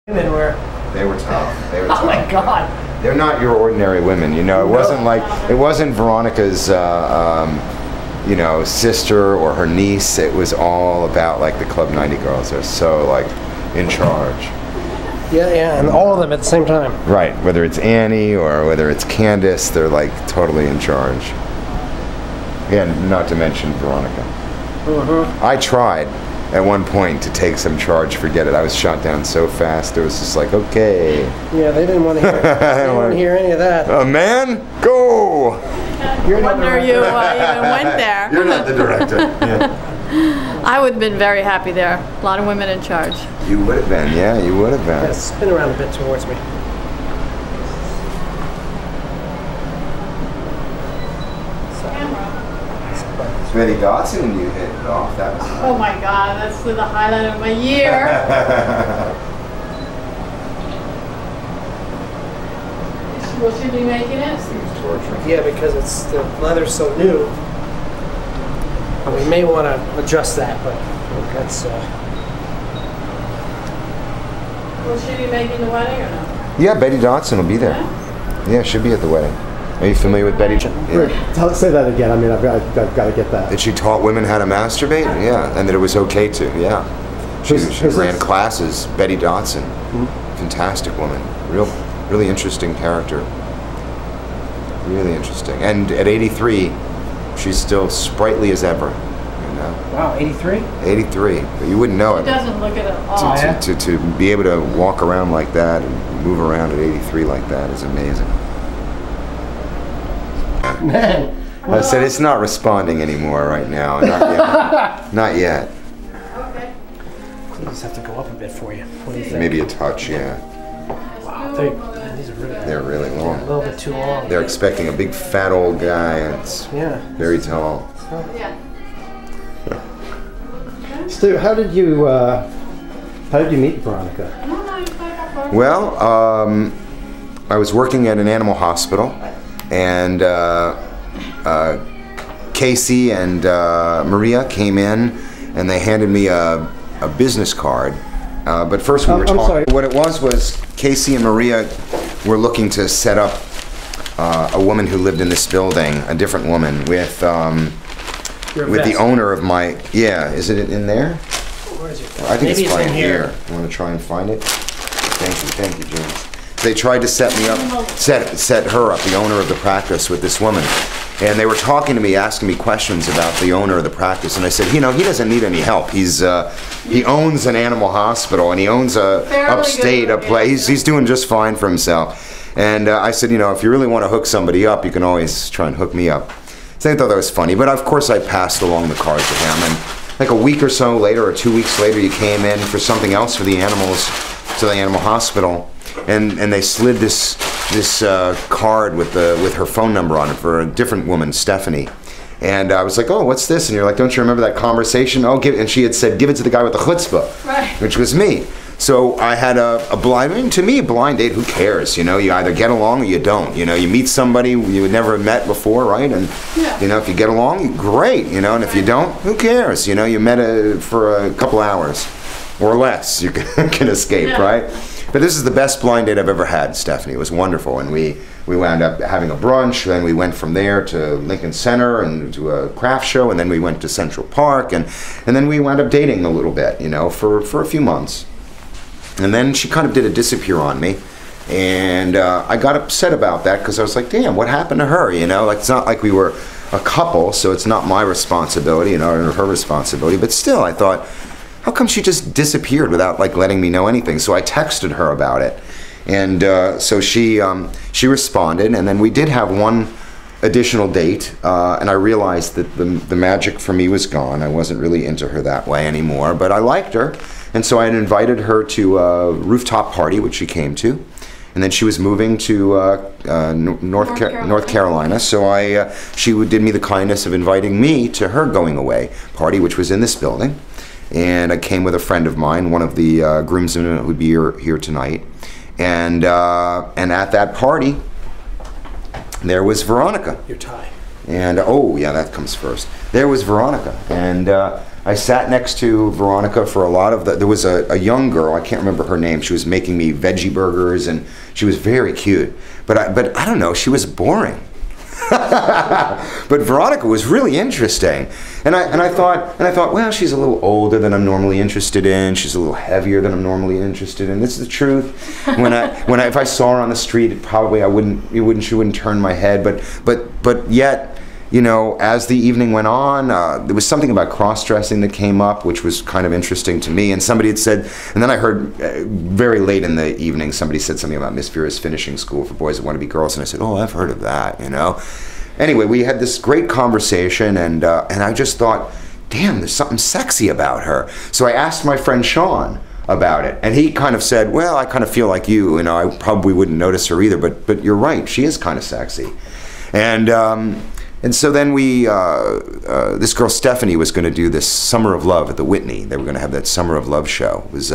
Women were. They were tough. They were tough. Oh my God. They're not your ordinary women, you know. It wasn't like, it wasn't Veronica's, you know, sister or her niece. It was all about like the Club 90 girls. They're so like in charge. Yeah, and all of them at the same time. Right, whether it's Annie or whether it's Candace, they're like totally in charge. And not to mention Veronica. I tried at one point to take some charge, forget it. I was shot down so fast, it was just like, okay. Yeah, they didn't want to hear it. They didn't want to hear any of that. Man, go! I wonder you even went there. You're not the director. Yeah. I would have been very happy there. A lot of women in charge. You would have been, yeah, you would have been. Yeah, spin around a bit towards me. It's Betty Dodson and you hit it off. That was fun. Oh my God, that's the highlight of my year. Will she be making it? This thing's torture. Yeah, because it's the leather's so new. We may want to adjust that, but that's. Will she be making the wedding or no? Yeah, Betty Dodson will be there. Yeah, she'll be at the wedding. Are you familiar with Betty? Yeah. Say that again. I mean, I've got to get that. That she taught women how to masturbate? Yeah, and that it was okay to, yeah. She ran classes, Betty Dodson. Fantastic woman. Really interesting character. Really interesting. And at 83, she's still sprightly as ever. You know? Wow, 83? 83. But you wouldn't know it. She doesn't look at it all. To be able to walk around like that and move around at 83 like that is amazing. Man. I said it's not responding anymore right now. Not yet. Not yet. Okay. You just have to go up a bit for you. What do you think? Maybe a touch, yeah. Wow, these are really. They're really long. A little bit too long. They're expecting a big fat old guy. And it's very tall. Yeah. Stu, how did you meet Veronica? Well, I was working at an animal hospital, and Casey and Maria came in, and they handed me a business card. But first we were talking. Sorry. What it was Casey and Maria were looking to set up a woman who lived in this building, a different woman, with the owner of my. Yeah, is it in there? Where is it? I think Maybe it's probably in here. You want to try and find it? Thank you, James. They tried to set me up, set her up, the owner of the practice, with this woman. And they were talking to me, asking me questions about the owner of the practice. And I said, you know, he doesn't need any help. He owns an animal hospital, and he owns upstate a place. He's doing just fine for himself. And I said, you know, if you really want to hook somebody up, you can always try and hook me up. So they thought that was funny. But of course, I passed along the card to him. And like a week or so later, or 2 weeks later, he came in for something else for the animals to the animal hospital. And they slid this card with her phone number on it for a different woman, Stephanie. And I was like, oh, what's this? And you're like, don't you remember that conversation? Oh, and she had said, give it to the guy with the chutzpah, right. Which was me. So I had a blind, I mean, to me, a blind date, who cares? You know, you either get along or you don't. You know, you meet somebody you had never met before, right? And, you know, if you get along, great, you know, and if you don't, who cares? You know, you met for a couple hours or less, you can escape, right? But this is the best blind date I've ever had, Stephanie. It was wonderful. And we wound up having a brunch, then we went from there to Lincoln Center and to a craft show, and then we went to Central Park, and then we wound up dating a little bit, you know, for a few months. And then she kind of did a disappear on me, and I got upset about that because I was like, damn, what happened to her, you know? Like, it's not like we were a couple, so it's not my responsibility, you know, or her responsibility, but still, I thought, how come she just disappeared without like letting me know anything? So I texted her about it, and so she responded, and then we did have one additional date, and I realized that the magic for me was gone. I wasn't really into her that way anymore, but I liked her, and so I had invited her to a rooftop party, which she came to, and then she was moving to North Carolina, so she did me the kindness of inviting me to her going away party, which was in this building. And I came with a friend of mine, one of the groomsmen who would be here tonight. And at that party, there was Veronica. Your tie. And oh yeah, that comes first. There was Veronica, and I sat next to Veronica for a lot of there was a young girl, I can't remember her name. She was making me veggie burgers, and she was very cute. But I don't know, she was boring. But Veronica was really interesting, and I thought, well, she's a little older than I'm normally interested in. She's a little heavier than I'm normally interested in. This is the truth. If I saw her on the street, she wouldn't turn my head. But yet, you know, as the evening went on, there was something about cross-dressing that came up, which was kind of interesting to me. And somebody had said, and then I heard very late in the evening, somebody said something about Miss Vera's finishing school for boys that want to be girls, and I said, oh, I've heard of that, you know. Anyway, we had this great conversation, and I just thought, damn, there's something sexy about her. So I asked my friend Sean about it, and he kind of said, well, I kind of feel like you know, I probably wouldn't notice her either, but you're right, she is kind of sexy. And so then this girl Stephanie was going to do this Summer of Love at the Whitney. They were going to have that Summer of Love show. It was,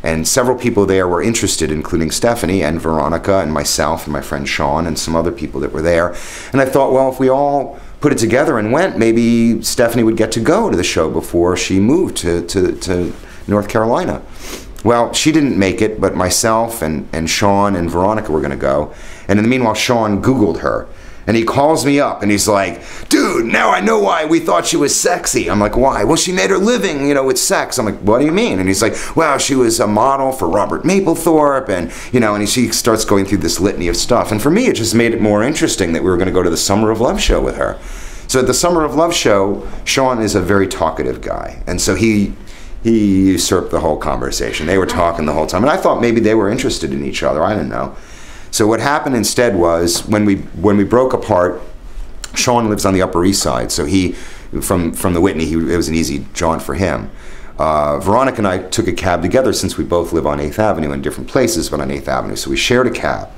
and several people there were interested, including Stephanie and Veronica and myself and my friend Sean and some other people that were there. And I thought, well, if we all put it together and went, maybe Stephanie would get to go to the show before she moved to North Carolina. Well, she didn't make it, but myself and Sean and Veronica were going to go. And in the meanwhile, Sean Googled her. And he calls me up and he's like, dude, now I know why we thought she was sexy. I'm like, why? Well, she made her living, you know, with sex. I'm like, what do you mean? And he's like, well, she was a model for Robert Mapplethorpe, and, you know, and she starts going through this litany of stuff. And for me, it just made it more interesting that we were going to go to the Summer of Love show with her. So at the Summer of Love show, Sean is a very talkative guy. And so he usurped the whole conversation. They were talking the whole time. And I thought maybe they were interested in each other. I didn't know. So what happened instead was, when we broke apart, Sean lives on the Upper East Side, so he, from the Whitney, it was an easy jaunt for him. Veronica and I took a cab together, since we both live on 8th Avenue in different places, but on 8th Avenue, so we shared a cab.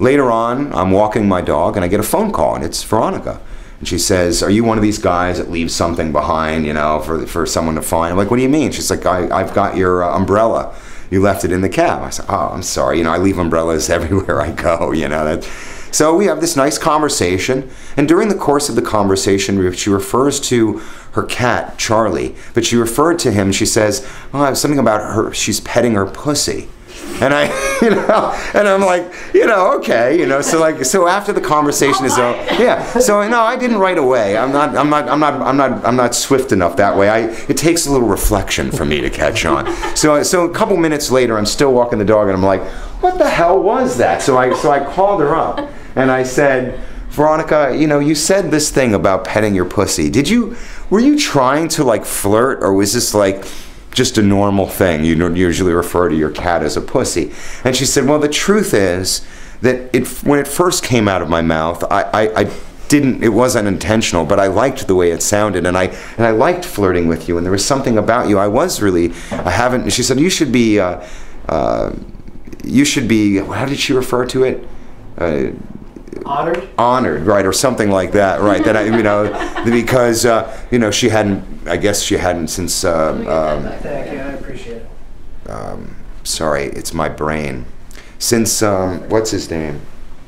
Later on, I'm walking my dog, and I get a phone call, and it's Veronica. And she says, are you one of these guys that leaves something behind, you know, for someone to find? I'm like, what do you mean? She's like, I've got your umbrella. You left it in the cab. I said, oh, I'm sorry. You know, I leave umbrellas everywhere I go, you know. So we have this nice conversation. And during the course of the conversation, she refers to her cat, Charlie. But she referred to him, she says, oh, something about her, she's petting her pussy. And I, you know, and I'm like, you know, okay, you know, so after the conversation is over, yeah. So no, I didn't right away. I'm not swift enough that way. It takes a little reflection for me to catch on. So a couple minutes later, I'm still walking the dog, and I'm like, what the hell was that? So I called her up, and I said, Veronica, you know, you said this thing about petting your pussy. Were you trying to like flirt, or was this like just a normal thing? You don't usually refer to your cat as a pussy. And she said, well, the truth is that when it first came out of my mouth, it wasn't intentional, but I liked the way it sounded, and I liked flirting with you, and there was something about you. She said, you should be, how did she refer to it? Honored, right, or something like that, right? That you know, because you know, I guess she hadn't since. Thank you, I appreciate it. Sorry, it's my brain. Since what's his name,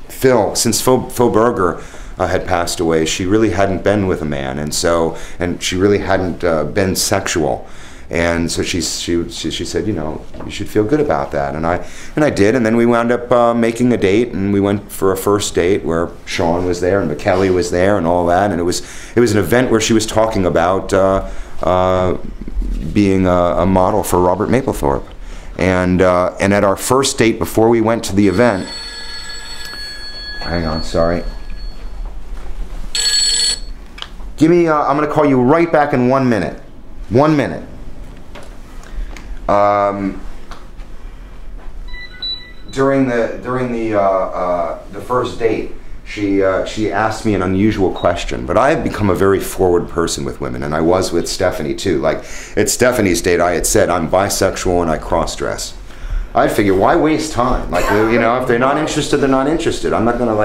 Since Phil Berger had passed away, she really hadn't been with a man, and she really hadn't been sexual. And so she said, you know, you should feel good about that, and I did, and then we wound up making a date, and we went for a first date where Sean was there and McKelly was there and all that, and it was an event where she was talking about being a model for Robert Mapplethorpe, and at our first date before we went to the event, hang on, sorry. Give me, I'm going to call you right back in 1 minute. 1 minute. During the first date, she asked me an unusual question, but I have become a very forward person with women, and I was with Stephanie too. Like at Stephanie's date, I had said I'm bisexual and I cross-dress. I figure, why waste time? Like, you know, if they're not interested, they're not interested. I'm not gonna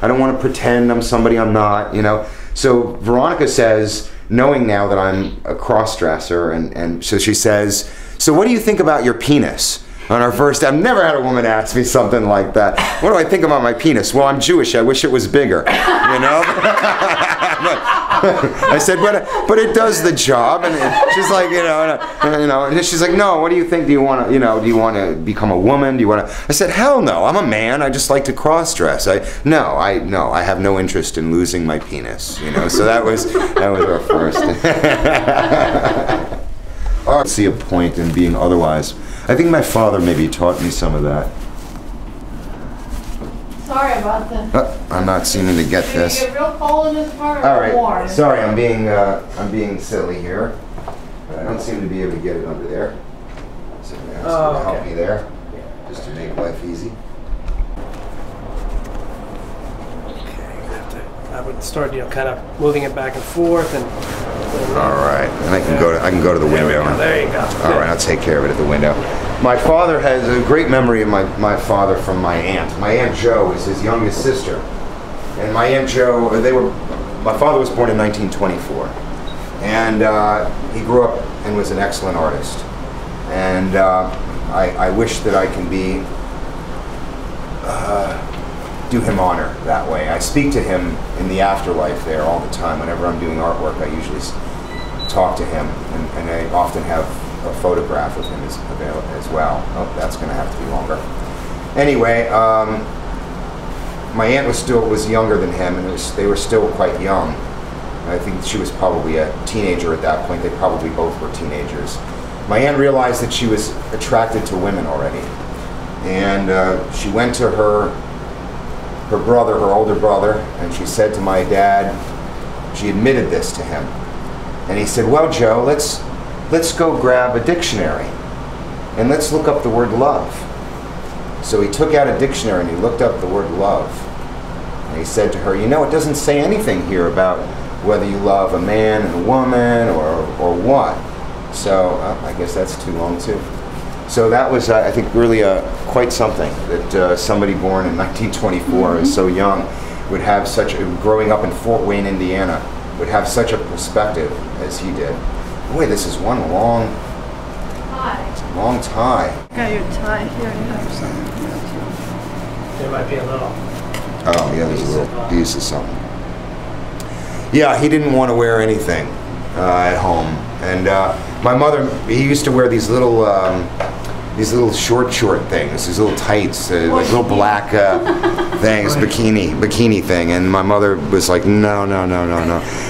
I don't want to pretend I'm somebody I'm not, you know. So Veronica says, knowing now that I'm a cross-dresser, and so she says, so what do you think about your penis? On our first, I've never had a woman ask me something like that. What do I think about my penis? Well, I'm Jewish. I wish it was bigger. You know? I said, but it does the job. And she's like, and she's like, no. What do you think? Do you want to, become a woman? Do you want to? I said, hell no. I'm a man. I just like to cross-dress. I have no interest in losing my penis. You know. So that was our first. I see a point in being otherwise. I think my father maybe taught me some of that. Sorry about this. I'm not seeming to get this. Did you get real cold in this part or All right. warm? Sorry, I'm being silly here. But I don't seem to be able to get it under there. Somebody else to help me there, just to make life easy. I would start, kind of moving it back and forth, and. All right, and I can go to the window. There you go. All right, I'll take care of it at the window. My father has a great memory of my father from my aunt. My Aunt Jo is his youngest sister, and my Aunt Jo, my father was born in 1924, and he grew up and was an excellent artist, and I wish that I can do him honor that way. I speak to him in the afterlife there all the time. Whenever I'm doing artwork, I usually talk to him, and I often have a photograph of him as well. Oh, that's going to have to be longer. Anyway, my aunt was younger than him, and they were still quite young. I think she was probably a teenager at that point. They probably both were teenagers. My aunt realized that she was attracted to women already, and she went to her older brother, and she said to my dad, she admitted this to him, and he said, well, Joe, let's go grab a dictionary and let's look up the word love. So he took out a dictionary and he looked up the word love, and he said to her, it doesn't say anything here about whether you love a man and a woman or what. So I guess that's too long too. So that was, I think, really quite something that somebody born in 1924 is so young would have growing up in Fort Wayne, Indiana, would have such a perspective as he did. Boy, this is one long tie. Got your tie here. You have something. There might be a little. Oh, yeah, there's a little piece of something. Yeah, he didn't want to wear anything at home. And my mother, he used to wear these little short things, these little tights, like little black things, bikini thing. And my mother was like, no.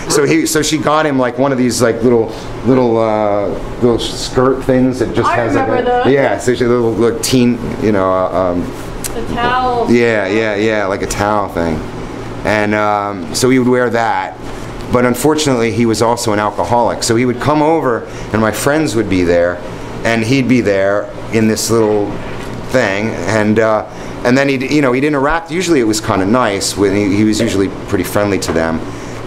So she got him like one of these like little skirt things that just has like those. Yeah, so she little teen, The towel. Yeah, like a towel thing. And so he would wear that. But unfortunately, he was also an alcoholic. So he would come over, and my friends would be there, and he'd be there in this little thing, and then he'd interact. Usually, it was kind of nice. He was usually pretty friendly to them,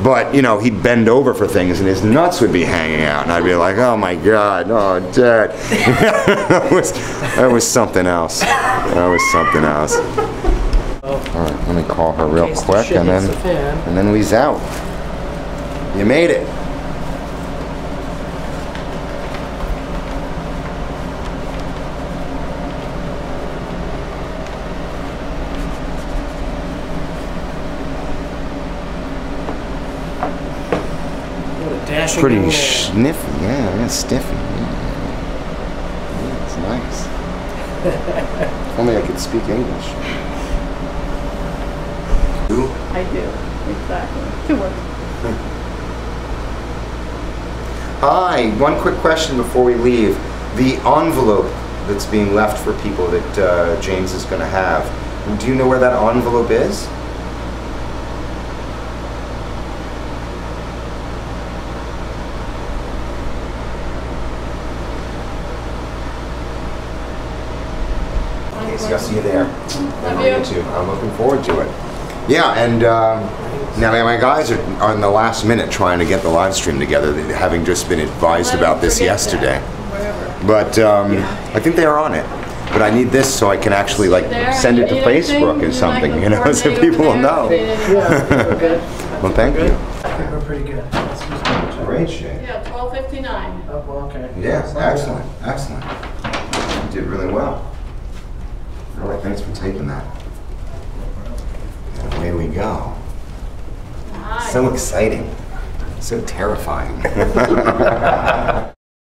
but he'd bend over for things, and his nuts would be hanging out, and I'd be like, "Oh my God, oh Dad!" that was something else. All right, let me call her real quick, and then we's out. You made it. What a dashing Pretty young sniffy, yeah, stiffy. Yeah, it's nice. If only I could speak English. I do, exactly. To work. Hi, one quick question before we leave. The envelope that's being left for people that James is going to have, do you know where that envelope is? Okay, I'll see you there. Love you. Too. I'm looking forward to it. Yeah, and now my guys are on the last minute trying to get the live stream together, having just been advised about this yesterday. But I think they are on it. But I need this so I can actually send it to Facebook or something, so people will know. Well, thank you. I think we're pretty good. Great shape. Yeah, 12:59. Oh, well, okay. Yes, excellent. You did really well. All right, thanks for taking that. And away we go. So exciting. So terrifying.